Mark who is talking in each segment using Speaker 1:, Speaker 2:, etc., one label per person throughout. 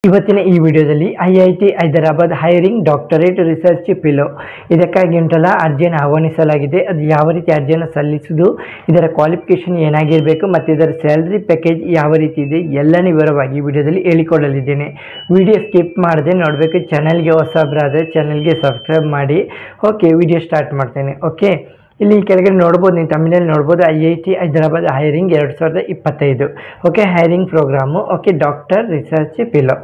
Speaker 1: ಇವತ್ತಿನ ಈ ವಿಡಿಯೋದಲ್ಲಿ IIT Hyderabad hiring doctorate research fellow ಇದಕ್ಕಾಗಿ ಉಂಟಲ್ಲ ಅರ್ಜಿಯನ್ನು ಆಹ್ವಾನಿಸಲಾಗಿದೆ. ಅದು ಯಾವ ರೀತಿ ಅರ್ಜಿಯನ್ನು ಸಲ್ಲಿಸುವುದು, ಇದರ ಕ್ವಾಲಿಫಿಕೇಷನ್ ಏನಾಗಿರಬೇಕು ಮತ್ತು ಇದರ ಸ್ಯಾಲರಿ ಪ್ಯಾಕೇಜ್ ಯಾವ ರೀತಿ ಇದೆ ಎಲ್ಲನೂ ವಿವರವಾಗಿ ವಿಡಿಯೋದಲ್ಲಿ ಹೇಳಿಕೊಡಲಿದ್ದೇನೆ. ವಿಡಿಯೋ ಸ್ಕಿಪ್ ಮಾಡದೆ ನೋಡಬೇಕು. ಚಾನಲ್ಗೆ ಹೊಸಬರಾದರೆ ಚಾನಲ್ಗೆ ಸಬ್ಸ್ಕ್ರೈಬ್ ಮಾಡಿ. ಓಕೆ, ವಿಡಿಯೋ ಸ್ಟಾರ್ಟ್ ಮಾಡ್ತೇನೆ. ಓಕೆ, ಇಲ್ಲಿ ಕೆಳಗಡೆ ನೋಡ್ಬೋದು, ನೀವು ತಮಿಳಲ್ಲಿ ನೋಡ್ಬೋದು IIT Hyderabad hiring 2025. Okay, hiring programme. Okay, doctor research fellow.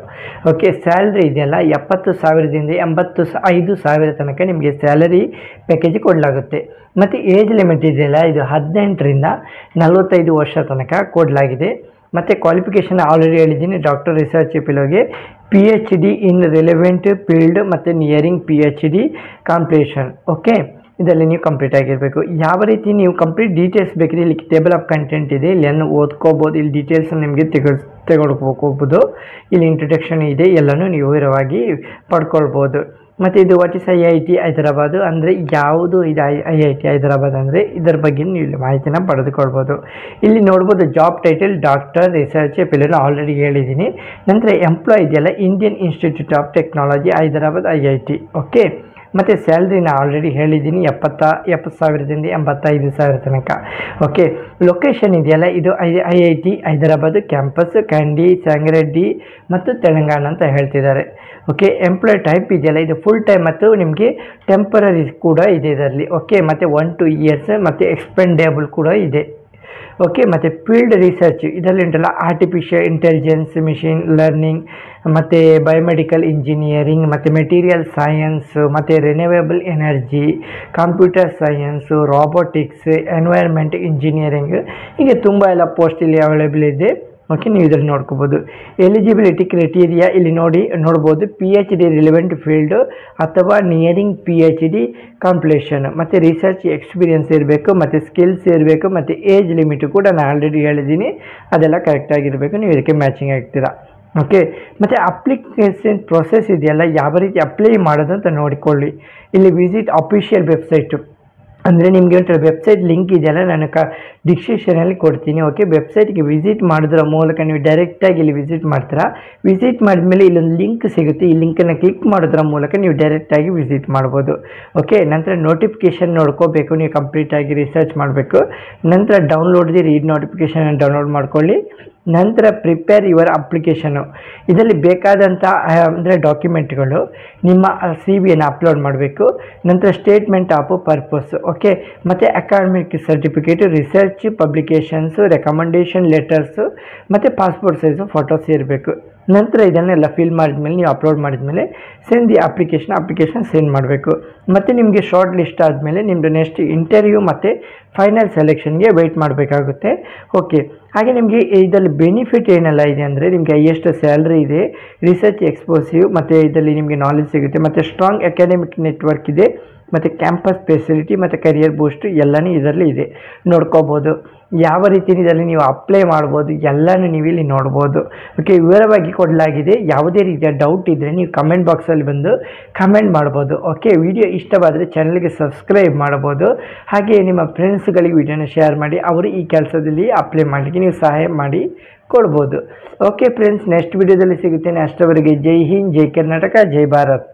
Speaker 1: Okay, salary ಇದೆಯಲ್ಲ 70,000ದಿಂದ 85,000 ತನಕ ನಿಮಗೆ ಸ್ಯಾಲರಿ ಪ್ಯಾಕೇಜ್ ಕೊಡಲಾಗುತ್ತೆ. ಮತ್ತು ಏಜ್ ಲಿಮಿಟ್ ಇದೆಯಲ್ಲ ಇದು 18ರಿಂದ 45 ವರ್ಷ ತನಕ ಕೊಡಲಾಗಿದೆ. ಮತ್ತು ಕ್ವಾಲಿಫಿಕೇಷನ್ ಆಲ್ರೆಡಿ ಹೇಳಿದ್ದೀನಿ. ಡಾಕ್ಟರ್ ರಿಸರ್ಚ್ ಫೆಲೋಗೆ PhD ಇನ್ ರಿಲೆವೆಂಟ್ ಫೀಲ್ಡ್ ಮತ್ತು ನಿಯರಿಂಗ್ PhD ಕಂಪ್ಲೀಷನ್. ಓಕೆ, ಇದರಲ್ಲಿ ನೀವು ಕಂಪ್ಲೀಟ್ ಆಗಿರಬೇಕು. ಯಾವ ರೀತಿ ನೀವು ಕಂಪ್ಲೀಟ್ ಡೀಟೇಲ್ಸ್ ಬೇಕಿದೆ, ಇಲ್ಲಿ ಟೇಬಲ್ ಆಫ್ ಕಂಟೆಂಟ್ ಇದೆ, ಇಲ್ಲಿ ಓದ್ಕೋಬೋದು. ಇಲ್ಲಿ ಡೀಟೇಲ್ಸ್ ನಿಮಗೆ ತೆಗೆದುಕೋಬೋದು. ಇಲ್ಲಿ ಇಂಟ್ರೊಡಕ್ಷನ್ ಇದೆ, ಎಲ್ಲನೂ ನೀವು ವಿವರವಾಗಿ ಪಡ್ಕೊಳ್ಬೋದು. ಮತ್ತು ಇದು ವಾಟ್ ಇಸ್ IIT ಹೈದರಾಬಾದ್ ಅಂದರೆ ಯಾವುದು, ಇದು IIT ಹೈದರಾಬಾದ್ ಅಂದರೆ ಇದರ ಬಗ್ಗೆ ನೀವು ಇಲ್ಲಿ ಮಾಹಿತಿನ ಪಡೆದುಕೊಳ್ಬೋದು. ಇಲ್ಲಿ ನೋಡ್ಬೋದು ಜಾಬ್ ಟೈಟಲ್ ಡಾಕ್ಟರ್ ರಿಸರ್ಚ್ ಫೆಲೋನ ಆಲ್ರೆಡಿ ಹೇಳಿದ್ದೀನಿ. ನಂತರ ಎಂಪ್ಲಾಯ್ ಇದೆಯಲ್ಲ Indian Institute of Technology Hyderabad IIT. Okay, ಮತ್ತು ಸ್ಯಾಲ್ರಿನ ಆಲ್ರೆಡಿ ಹೇಳಿದ್ದೀನಿ 70,000ದಿಂದ 85,000 ತನಕ. ಓಕೆ, ಲೊಕೇಶನ್ ಇದೆಯಲ್ಲ ಇದು IIT Hyderabad campus candy, Sangareddy ಮತ್ತು ತೆಲಂಗಾಣ ಅಂತ ಹೇಳ್ತಿದ್ದಾರೆ. ಓಕೆ, ಎಂಪ್ಲಾಯ್ ಟೈಪ್ ಇದೆಯಲ್ಲ ಇದು ಫುಲ್ ಟೈಮ್ ಮತ್ತು ನಿಮಗೆ ಟೆಂಪರರಿ ಕೂಡ ಇದೆ ಇದರಲ್ಲಿ. ಓಕೆ, ಮತ್ತು 1-2 ಇಯರ್ಸ್ ಮತ್ತು ಎಕ್ಸ್ಪೆಂಡೇಬಲ್ ಕೂಡ ಇದೆ. ಓಕೆ, ಮತ್ತು ಫೀಲ್ಡ್ ರಿಸರ್ಚ್ ಇದರಲ್ಲಿ ಉಂಟಲ್ಲ ಆರ್ಟಿಫಿಷಿಯಲ್ ಇಂಟೆಲಿಜೆನ್ಸ್, ಮಿಷಿನ್ ಲರ್ನಿಂಗ್ ಮತ್ತು ಬಯೋಮೆಡಿಕಲ್ ಇಂಜಿನಿಯರಿಂಗ್ ಮತ್ತು ಮೆಟೀರಿಯಲ್ ಸೈನ್ಸ್ ಮತ್ತು renewable energy, computer science, robotics, environment engineering, ಹೀಗೆ ತುಂಬ ಎಲ್ಲ ಪೋಸ್ಟ್ ಇಲ್ಲಿ ಅವೈಲೇಬಲ್ ಇದೆ. ಓಕೆ, ನೀವು ಇದರಲ್ಲಿ ನೋಡ್ಕೋಬೋದು. ಎಲಿಜಿಬಿಲಿಟಿ ಕ್ರೈಟೀರಿಯಾ ಇಲ್ಲಿ ನೋಡ್ಬೋದು. PhD ರಿಲೆವೆಂಟ್ ಫೀಲ್ಡು ಅಥವಾ ನಿಯರಿಂಗ್ PhD ಕಂಪ್ಲೀಷನ್ ಮತ್ತು ರಿಸರ್ಚ್ ಎಕ್ಸ್ಪೀರಿಯನ್ಸ್ ಇರಬೇಕು ಮತ್ತು ಸ್ಕಿಲ್ಸ್ ಇರಬೇಕು ಮತ್ತು ಏಜ್ ಲಿಮಿಟು ಕೂಡ ನಾನು ಆಲ್ರೆಡಿ ಹೇಳಿದ್ದೀನಿ, ಅದೆಲ್ಲ ಕರೆಕ್ಟಾಗಿರಬೇಕು. ನೀವು ಇದಕ್ಕೆ ಮ್ಯಾಚಿಂಗ್ ಆಗ್ತೀರಾ. ಓಕೆ, ಮತ್ತು ಅಪ್ಲಿಕೇಶನ್ ಪ್ರೊಸೆಸ್ ಇದೆಯಲ್ಲ ಯಾವ ರೀತಿ ಅಪ್ಲೈ ಮಾಡೋದು ಅಂತ ನೋಡಿಕೊಳ್ಳಿ. ಇಲ್ಲಿ ವಿಸಿಟ್ ಅಫಿಷಿಯಲ್ ವೆಬ್ಸೈಟು ಅಂದರೆ ನಿಮಗೆ ವೆಬ್ಸೈಟ್ ಲಿಂಕ್ ಇದೆಯಲ್ಲ ನಾನು ಡಿಸ್ಕ್ರಿಪ್ಷನಲ್ಲಿ ಕೊಡ್ತೀನಿ. ಓಕೆ, ವೆಬ್ಸೈಟ್ಗೆ ವಿಸಿಟ್ ಮಾಡೋದ್ರ ಮೂಲಕ ನೀವು ಡೈರೆಕ್ಟಾಗಿ ಇಲ್ಲಿ ವಿಸಿಟ್ ಮಾಡ್ತೀರಾ. ವಿಸಿಟ್ ಮಾಡಿದ್ಮೇಲೆ ಇಲ್ಲೊಂದು ಲಿಂಕ್ ಸಿಗುತ್ತೆ, ಈ ಲಿಂಕನ್ನು ಕ್ಲಿಕ್ ಮಾಡೋದ್ರ ಮೂಲಕ ನೀವು ಡೈರೆಕ್ಟಾಗಿ ವಿಸಿಟ್ ಮಾಡ್ಬೋದು. ಓಕೆ, ನಂತರ ನೋಟಿಫಿಕೇಷನ್ ನೋಡ್ಕೋಬೇಕು, ನೀವು ಕಂಪ್ಲೀಟಾಗಿ ರಿಸರ್ಚ್ ಮಾಡಬೇಕು. ನಂತರ ಡೌನ್ಲೋಡ್ ರೀಡ್ ನೋಟಿಫಿಕೇಷನ್ ಡೌನ್ಲೋಡ್ ಮಾಡ್ಕೊಳ್ಳಿ. ನಂತರ ಪ್ರಿಪೇರ್ ಯುವರ್ ಅಪ್ಲಿಕೇಶನು, ಇದರಲ್ಲಿ ಬೇಕಾದಂಥ ಅಂದರೆ ಡಾಕ್ಯುಮೆಂಟ್ಗಳು, ನಿಮ್ಮ CV ಅಪ್ಲೋಡ್ ಮಾಡಬೇಕು. ನಂತರ ಸ್ಟೇಟ್ಮೆಂಟ್ ಆಫ್ ಪರ್ಪಸ್. ಓಕೆ, ಮತ್ತು academic certificate, research publications, recommendation letters ಮತ್ತು ಪಾಸ್ಪೋರ್ಟ್ ಸೈಜು ಫೋಟೋಸ್ ಇರಬೇಕು. ನಂತರ ಇದನ್ನೆಲ್ಲ ಫಿಲ್ ಮಾಡಿದ್ಮೇಲೆ ನೀವು ಅಪ್ಲೋಡ್ ಮಾಡಿದ್ಮೇಲೆ ಸೆಂಡ್ ದಿ ಅಪ್ಲಿಕೇಶನ್ ಸೆಂಡ್ ಮಾಡಬೇಕು. ಮತ್ತು ನಿಮಗೆ ಶಾರ್ಟ್ ಲಿಸ್ಟ್ ಆದಮೇಲೆ ನಿಮ್ಮದು ನೆಕ್ಸ್ಟ್ ಇಂಟರ್ವ್ಯೂ ಮತ್ತು ಫೈನಲ್ ಸೆಲೆಕ್ಷನ್ಗೆ ವೆಯ್ಟ್ ಮಾಡಬೇಕಾಗುತ್ತೆ. ಓಕೆ, ಹಾಗೆ ನಿಮಗೆ ಇದರಲ್ಲಿ ಬೆನಿಫಿಟ್ ಏನೆಲ್ಲ ಇದೆ ಅಂದರೆ ನಿಮಗೆ ಹೈಯೆಸ್ಟ್ ಸ್ಯಾಲ್ರಿ ಇದೆ, ರಿಸರ್ಚ್ ಎಕ್ಸ್ಪೋಸಿವ್ ಮತ್ತು ಇದರಲ್ಲಿ ನಿಮಗೆ ನಾಲೆಜ್ ಸಿಗುತ್ತೆ ಮತ್ತು ಸ್ಟ್ರಾಂಗ್ ಅಕಾಡೆಮಿಕ್ ನೆಟ್ವರ್ಕ್ ಇದೆ ಮತ್ತು ಕ್ಯಾಂಪಸ್ ಫೆಸಿಲಿಟಿ ಮತ್ತು ಕರಿಯರ್ ಬೂಸ್ಟ್ ಎಲ್ಲನೂ ಇದರಲ್ಲಿ ಇದೆ. ನೋಡ್ಕೋಬೋದು ಯಾವ ರೀತಿ ಇದರಲ್ಲಿ ನೀವು ಅಪ್ಲೈ ಮಾಡ್ಬೋದು ಎಲ್ಲನೂ ನೀವು ಇಲ್ಲಿ ನೋಡ್ಬೋದು. ಓಕೆ, ವಿವರವಾಗಿ ಕೊಡಲಾಗಿದೆ. ಯಾವುದೇ ರೀತಿಯ ಡೌಟ್ ಇದ್ದರೆ ನೀವು ಕಮೆಂಟ್ ಬಾಕ್ಸಲ್ಲಿ ಬಂದು ಕಮೆಂಟ್ ಮಾಡ್ಬೋದು. ಓಕೆ, ವಿಡಿಯೋ ಇಷ್ಟವಾದರೆ ಚಾನಲ್ಗೆ ಸಬ್ಸ್ಕ್ರೈಬ್ ಮಾಡ್ಬೋದು. ಹಾಗೆ ನಿಮ್ಮ ಫ್ರೆಂಡ್ಸ್ಗಳಿಗೆ ವಿಡಿಯೋನ ಶೇರ್ ಮಾಡಿ, ಅವರು ಈ ಕೆಲಸದಲ್ಲಿ ಅಪ್ಲೈ ಮಾಡಲಿಕ್ಕೆ ನೀವು ಸಹಾಯ ಮಾಡಿ ಕೊಡ್ಬೋದು. ಓಕೆ ಫ್ರೆಂಡ್ಸ್, ನೆಕ್ಸ್ಟ್ ವಿಡಿಯೋದಲ್ಲಿ ಸಿಗುತ್ತೇನೆ. ಅಷ್ಟರವರೆಗೆ ಜೈ ಹಿಂದ್, ಜೈ ಕರ್ನಾಟಕ, ಜೈ ಭಾರತ್.